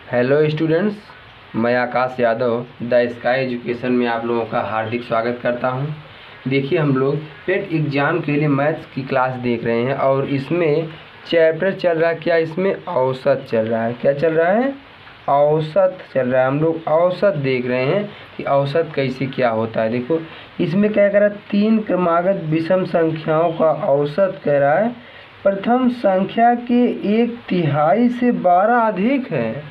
Hello students, मैं आकाश Yadav the sky education में आप लोगों का हार्दिक स्वागत करता हूं। देखिए, हम लोग टेट एग्ज़ाम के लिए मैथ्स की क्लास देख रहे हैं और इसमें चैप्टर चल रहा है क्या, इसमें औसत चल रहा है। क्या चल रहा है? औसत चल रहा है। हम लोग औसत देख रहे हैं कि औसत कैसे क्या होता है। देखो, इसमें क्या कह रहा है, 3 क्रमागत विषम संख्याओं का औसत कह रहा है प्रथम संख्या के 1/3 से 12 अधिक है,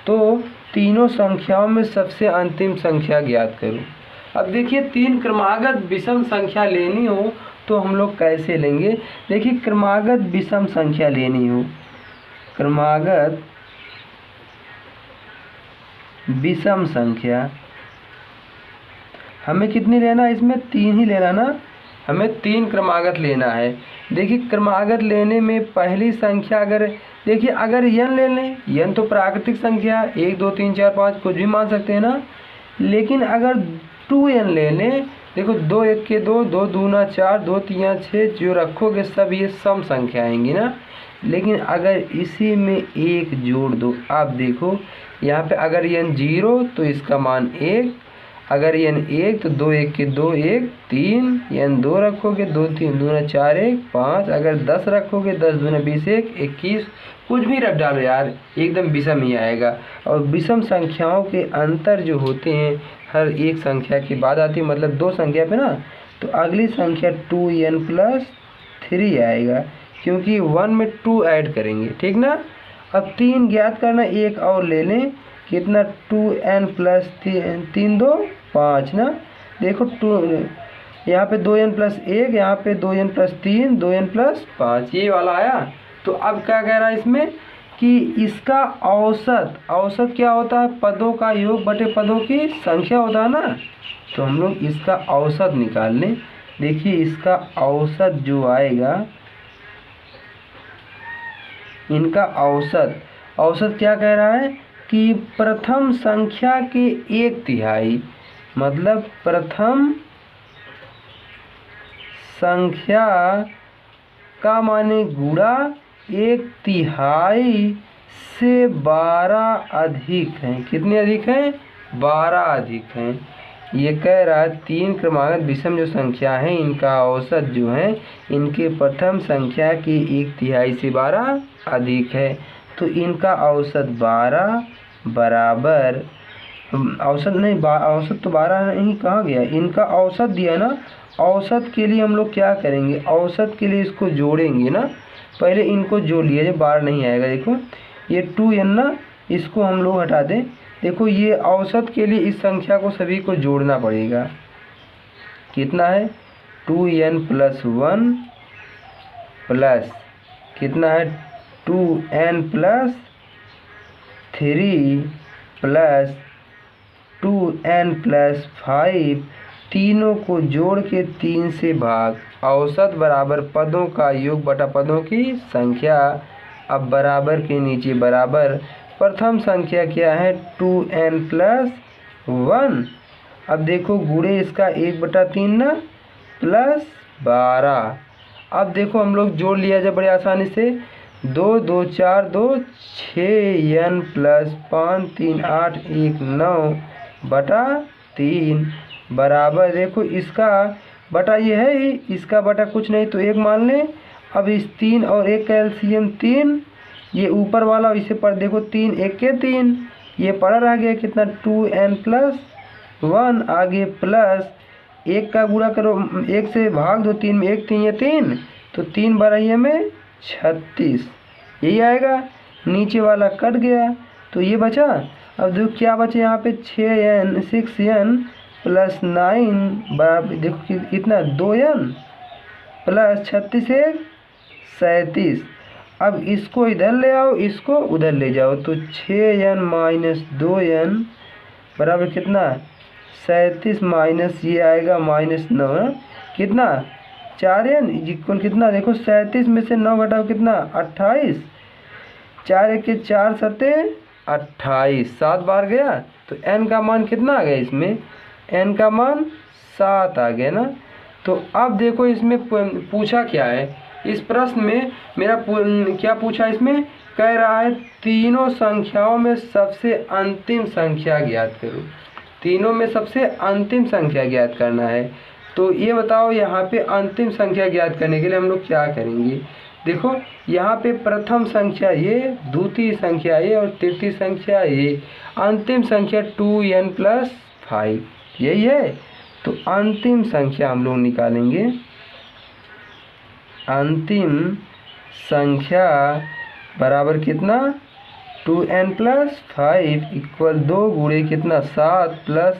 तो तीनों संख्याओं में सबसे अंतिम संख्या ज्ञात करो। अब देखिए, 3 क्रमागत विषम संख्या लेनी हो तो हम लोग कैसे लेंगे। देखिए, क्रमागत विषम संख्या लेनी हो, क्रमागत विषम संख्या हमें कितनी लेना है, इसमें 3 ही लेना ना। हमें 3 क्रमागत लेना है। देखिए, क्रमागत लेने में पहली संख्या अगर देखिए, अगर n ले लें, n तो प्राकृतिक संख्या 1 2 3 4 5 कुछ भी मान सकते हैं ना। लेकिन अगर 2n ले लें, देखो 2 1 के 2, 2 दूना 4, 2 3 6, जो रखोगे सब ये सम संख्या आएंगी ना। लेकिन अगर इसी में 1 जोड़ दो, आप देखो यहाँ पे अगर n 0 तो इसका मान 1, अगर n 1 तो 2 1 के 2 1 3, n 2 रखोगे 2 3 दूना 4 1 5, अगर 10 रखोगे 10 दूना 20 1 21, कुछ भी रख डालो यार, एकदम विषम ही आएगा। और विषम संख्याओं के अंतर जो होते हैं हर एक संख्या के बाद आती है, मतलब 2 संख्या पे ना, तो अगली संख्या 2n+3 आएगा, क्योंकि 1 में 2 ऐड करेंगे, ठीक ना। अब 3 ज्ञात करना, एक और ले लें, कितना 2n+3 2 5 ना। देखो 2 यहाँ पे 2n+1, यहाँ पे 2n+3 2n+5, ये वाला आया। तो अब क्या कह रहा है इसमें कि इसका औसत क्या होता है, पदों का योग बटे पदों की संख्या होता है ना। तो हम लोग इसका औसत निकाल लें। देखिए, इसका औसत जो आएगा, इनका औसत क्या कह रहा है कि प्रथम संख्या के 1/3, मतलब प्रथम संख्या का माने गुणा 1/3 से 12 अधिक हैं। कितने अधिक हैं? 12 अधिक हैं। ये कह रहा है 3 क्रमागत विषम जो संख्या है, इनका औसत जो है इनके प्रथम संख्या के 1/3 से 12 अधिक है। तो इनका औसत 12 बराबर, औसत तो 12 नहीं, कहाँ गया, इनका औसत दिया ना। औसत के लिए हम लोग क्या करेंगे, औसत के लिए इसको जोड़ेंगे ना। पहले इनको जोड़ लिया, जब 12 नहीं आएगा। देखो ये 2n ना, इसको हम लोग हटा दें। देखो, ये औसत के लिए इस संख्या को सभी को जोड़ना पड़ेगा। कितना है? 2n+1 प्लस कितना है, 2n+3 प्लस 2n+5, तीनों को जोड़ के 3 से भाग। औसत बराबर पदों का योग बटा पदों की संख्या। अब बराबर के नीचे बराबर, प्रथम संख्या क्या है, 2n+1। अब देखो गुणे इसका 1/3 ना, प्लस 12। अब देखो हम लोग जोड़ लिया जब बड़े आसानी से, 2 2 4 2 6n+5 3 8 1 9/3 बराबर, देखो इसका बटा ये है ही, इसका बटा कुछ नहीं तो 1 मान लें। अब इस 3 और 1 का एलसीएम 3, ये ऊपर वाला इसे पर देखो 3 1 के 3, ये पड़ा रह गया कितना, 2n+1 आगे प्लस 1 का गुणा करो, 1 से भाग दो, 3 में 1 3 ये 3, तो 3 12 में 36, यही आएगा। नीचे वाला कट गया तो ये बचा। अब देखो क्या बचे यहाँ पे, 6n बराबर, देखो कितना, 2n प्लस 36 1 37। अब इसको इधर ले आओ, इसको उधर ले जाओ, तो 6n-2n बराबर कितना, 37 माइनस ये आएगा -9, कितना 4n इक्वल कितना, देखो 37 में से 9 घटाओ कितना, 28, 4 1 के 4 7 28, 7 बार गया। तो n का मान कितना आ गया, इसमें n का मान 7 आ गया ना। तो अब देखो इसमें पूछा क्या है इस प्रश्न में मेरा क्या पूछा, इसमें कह रहा है तीनों संख्याओं में सबसे अंतिम संख्या ज्ञात करो। तीनों में सबसे अंतिम संख्या ज्ञात करना है। तो ये बताओ यहाँ पे अंतिम संख्या ज्ञात करने के लिए हम लोग क्या करेंगे। देखो यहाँ पे प्रथम संख्या ये, द्वितीय संख्या ये और तृतीय संख्या ये, अंतिम संख्या 2n+5 यही है। तो अंतिम संख्या हम लोग निकालेंगे। अंतिम संख्या बराबर कितना, 2n+5 इक्वल 2 गुणे कितना 7 +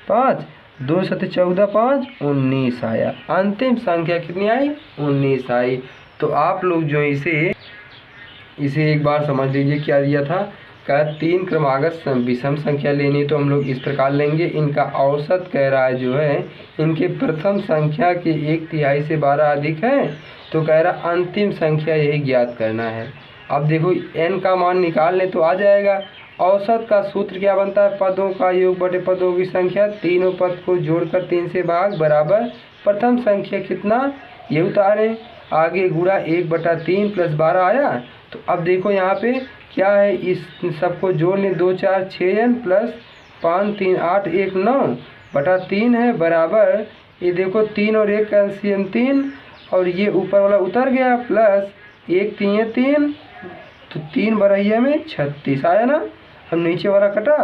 5, 2 7 14 5 19 आया। अंतिम संख्या कितनी आई, 19 आई। तो आप लोग जो इसे एक बार समझ लीजिए क्या दिया था, का 3 क्रमागत विषम संख्या लेनी, तो हम लोग इस प्रकार लेंगे। इनका औसत कह रहा है जो है इनके प्रथम संख्या के 1/3 से 12 अधिक है, तो कह रहा अंतिम संख्या यही ज्ञात करना है। अब देखो n का मान निकाल लें तो आ जाएगा। औसत का सूत्र क्या बनता है, पदों का योग बटे पदों की संख्या, तीनों पद को जोड़कर 3 से भाग बराबर प्रथम संख्या कितना ये उतारें, आगे गुणा 1/3 + 12 आया। तो अब देखो यहाँ पे क्या है, इस सबको जोड़ लें, 2 4 6n + 5 3 8 1 9/3 है बराबर, ये देखो 3 और 1 का एलसीएम 3 और ये ऊपर वाला उतर गया, प्लस 1 3 3, तो 3 बरहिया में 36 आया ना। हम नीचे वाला कटा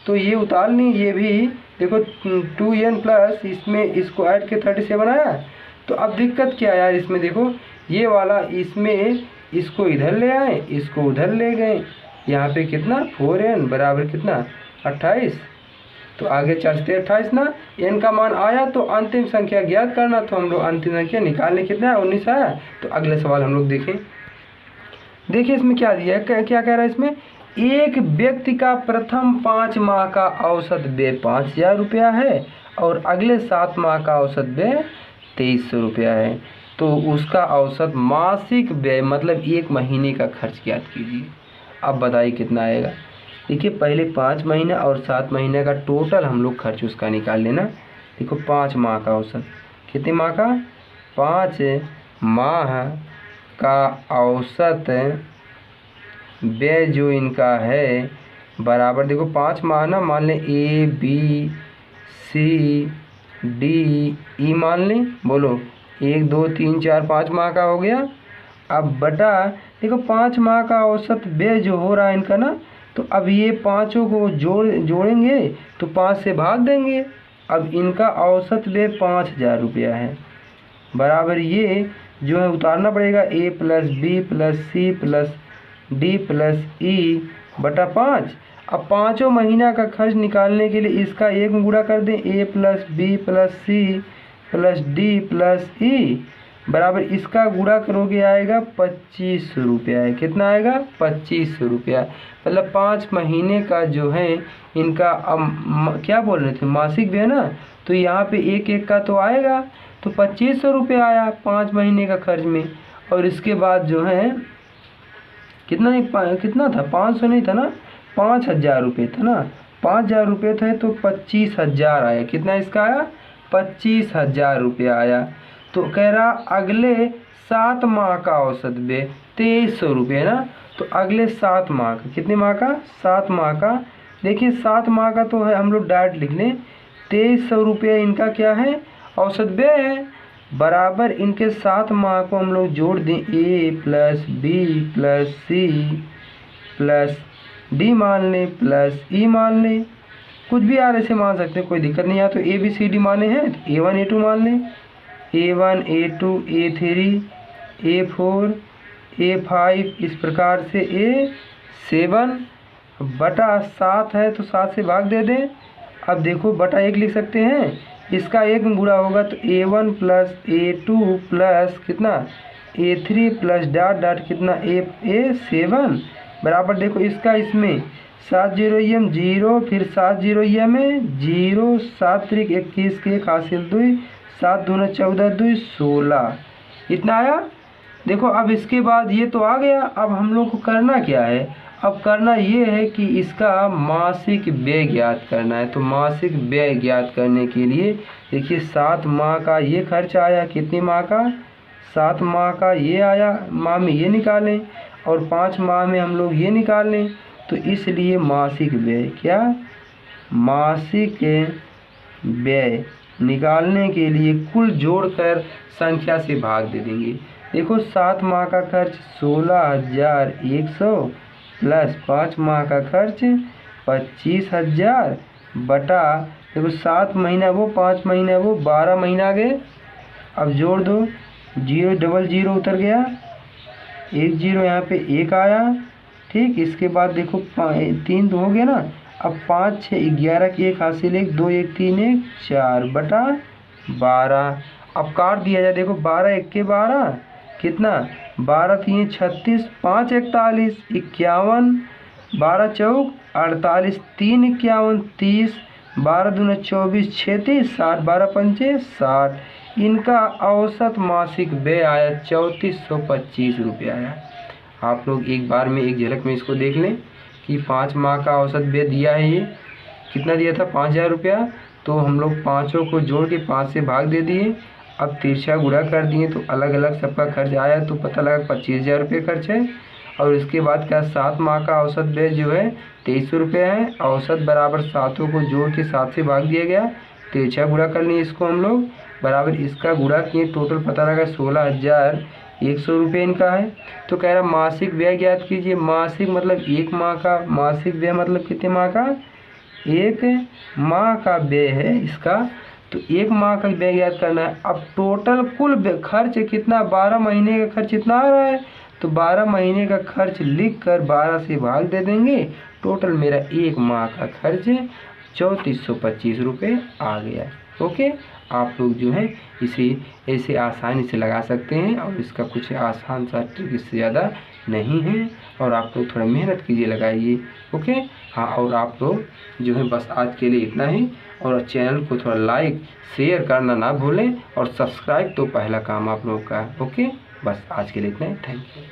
तो ये उतार ली, ये भी देखो 2n प्लस इसमें इसको ऐड के 37 आया। तो अब दिक्कत क्या है यार, इसमें देखो ये वाला इसमें इसको इधर ले आए, इसको उधर ले गए, यहाँ पे कितना 4n बराबर कितना 28, तो आगे 4 से 28 ना। n का मान आया तो अंतिम संख्या ज्ञात करना, तो हम लोग अंतिम संख्या निकालने कितना है 19 आया। तो अगले सवाल हम लोग देखें। देखिए इसमें क्या दिया है, क्या कह रहा है इसमें, एक व्यक्ति का प्रथम 5 माह का औसत व्यय 5000 रुपया है और अगले 7 माह का औसत व्यय 2300 रुपया है, तो उसका औसत मासिक व्यय मतलब 1 महीने का खर्च ज्ञात कीजिए। अब बताइए कितना आएगा। देखिए पहले 5 महीने और 7 महीने का टोटल हम लोग खर्च उसका निकाल लेना। देखो 5 माह का औसत, कितने माह का, 5 माह का औसत व्यय जो इनका है बराबर, देखो 5 माह ना, मान लें A B C D E मान लें, बोलो 1 2 3 4 5 माह का हो गया। अब बटा देखो 5 माह का औसत व्यय जो हो रहा है इनका ना, तो अब ये पाँचों को जोड़ेंगे तो 5 से भाग देंगे। अब इनका औसत व्यय 5000 रुपया है बराबर, ये जो है उतारना पड़ेगा A + B + C + D + E बटा 5। अब पाँचों महीना का खर्च निकालने के लिए इसका 1 में गुणा कर दें, A + B + C + D + E बराबर, इसका गुणा करोगे आएगा 2500 रुपया है। कितना आएगा 2500 रुपया, मतलब 5 महीने का जो है इनका, अब क्या बोल रहे थे मासिक व्यय ना, तो यहाँ पे 1 का तो आएगा, तो 2500 रुपया आया 5 महीने का खर्च में। और इसके बाद जो है कितना था 500 नहीं था ना, 5000 रुपये था ना, 5000 रुपये थे तो 25000 आया। कितना इसका आया 25000 रुपया आया। तो कह रहा अगले 7 माह का औसत व्यय 2300 रुपये ना, तो अगले 7 माह का, कितने माह का 7 माह का, देखिए 7 माह का तो है हम लोग डायरेक्ट लिख लें, 2300 रुपये इनका क्या है औसत व्यय है बराबर, इनके 7 माह को हम लोग जोड़ दें, A + B + C + D मान लें + E मान लें, कुछ भी यार ऐसे मान सकते हैं, कोई दिक्कत नहीं है। तो A B C D माने हैं तो A1 A2 मान लें, A1 A2 A3 A4 A5 इस प्रकार से A7 बटा 7 है तो 7 से भाग दे दें। अब देखो बटा 1 लिख सकते हैं, इसका 1 में गुणा होगा तो A1 + A2 प्लस कितना A3 प्लस डॉट कितना A7 बराबर, देखो इसका इसमें 7 0 0 फिर 7 0 0 7 3 21 के 1 हासिल 2 7 दूना 14 2 16 इतना आया। देखो अब इसके बाद ये तो आ गया, अब हम लोग को करना क्या है, अब करना ये है कि इसका मासिक व्यय ज्ञात करना है। तो मासिक व्यय ज्ञात करने के लिए देखिए 7 माह का ये खर्च आया, कितने माह का 7 माह का ये आया, माह में ये निकालें और 5 माह में हम लोग ये निकाल लें। तो इसलिए मासिक व्यय क्या, मासिक व्यय निकालने के लिए कुल जोड़कर संख्या से भाग दे देंगे। देखो 7 माह का खर्च 16,100 प्लस 5 माह का खर्च 25,000 बटा, देखो 7 महीना वो 5 महीना वो 12 महीना आ गए। अब जोड़ दो, 0 डबल 0 उतर गया, 1 0 यहाँ पे 1 आया। ठीक, इसके बाद देखो 3 तो हो गया ना। अब 5 6 11 की 1 हासिल 1 2 1 3 1 4 बटा 12। अब काट दिया जाए, देखो 12 1 के 12 कितना, 12 3 36 5 41 51, 12 चौक 48 3 51 30, 12 दूना 24 36 60, 12 पंचे 60। इनका औसत मासिक व्यय आया 3425 रुपये आया। आप लोग एक बार में एक झलक में इसको देख लें कि 5 माह का औसत व्यय दिया है, ये कितना दिया था 5,000 रुपया। तो हम लोग पाँचों को जोड़ के 5 से भाग दे दिए। अब तिरछा गुणा कर दिए तो अलग अलग सबका खर्च आया, तो पता लगा 25,000 रुपये खर्च है। और इसके बाद क्या, 7 माह का औसत व्यय जो है 2300 रुपये है। औसत बराबर सातों को जोड़ के 7 से भाग दिया गया, तिरछा गुणा कर लिए इसको हम लोग, बराबर इसका गुणा किए, टोटल पता लगा 16,100 रुपये इनका है। तो कह रहा मासिक व्यय ज्ञात कीजिए। मासिक मतलब 1 माह का, मासिक व्यय मतलब कितने माह का, 1 माह का व्यय है इसका। तो 1 माह का व्यय ज्ञात करना है। अब टोटल कुल खर्च कितना, 12 महीने का खर्च कितना आ रहा है, तो 12 महीने का खर्च लिख कर 12 से भाग दे देंगे। टोटल मेरा 1 माह का खर्च 3425 रुपये आ गया। ओके, आप लोग जो है इसे ऐसे आसानी से लगा सकते हैं और इसका कुछ आसान सा ट्रिक इससे ज़्यादा नहीं है। और आप लोग थोड़ा मेहनत कीजिए, लगाइए। ओके, हाँ, और आप लोग जो है बस आज के लिए इतना ही। और चैनल को थोड़ा लाइक शेयर करना ना भूलें और सब्सक्राइब तो पहला काम आप लोगों का। ओके, बस आज के लिए इतना ही। Thank you.